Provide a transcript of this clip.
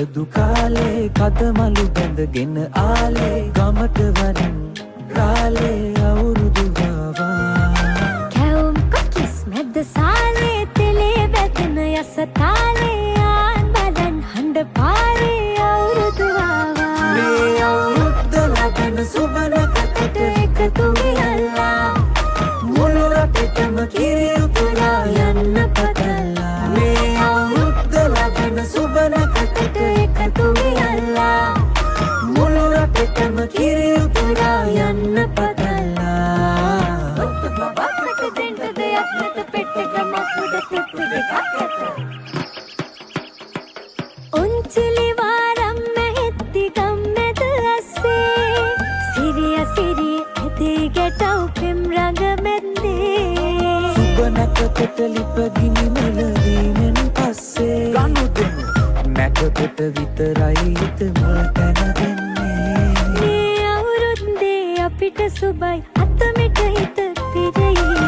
මිලදු කාලේ කදමලු බැඳගෙන ආලේ ගමට වරින් රාලේ අවුරුදු ගාවා කැවුම් කොකිස් මැද්ද සාලේ තෙලේ වැදෙන යස තාලේ ආන් බලන් හඬ පාරේ අවුරුදු ආවා මේ අවුරුද්ද ලබන සුබනකට එකතු වෙලා මුළු රටටම කිරි උතුරා යන්න පටලලා මේ අවුරුද්ද ලබන සුබනකට එකතු වෙලා මුළු රටටම කිරි උතුරා යන්න පටලලා බබකට දෙන්න දෙයක් නැත පෙට්ටකමක් උඩ තිප්පි දෙකක් ඇත උන්චිලි වාරම් මැහෙත්ති ගම්මැද අස්සේ සිරිය සිරිය ඇති ගැටව් පෙම් රඟ මැද්දේ සුබනකට ලිපගිනි මෙලවීමෙන් පස්සේ ගනු දෙනු නැකකට විතරයි හිතම තැන දෙන්නේ මේ අවුරුද්දේ අපිට සුබයි අතමිට හිත පිරෙයි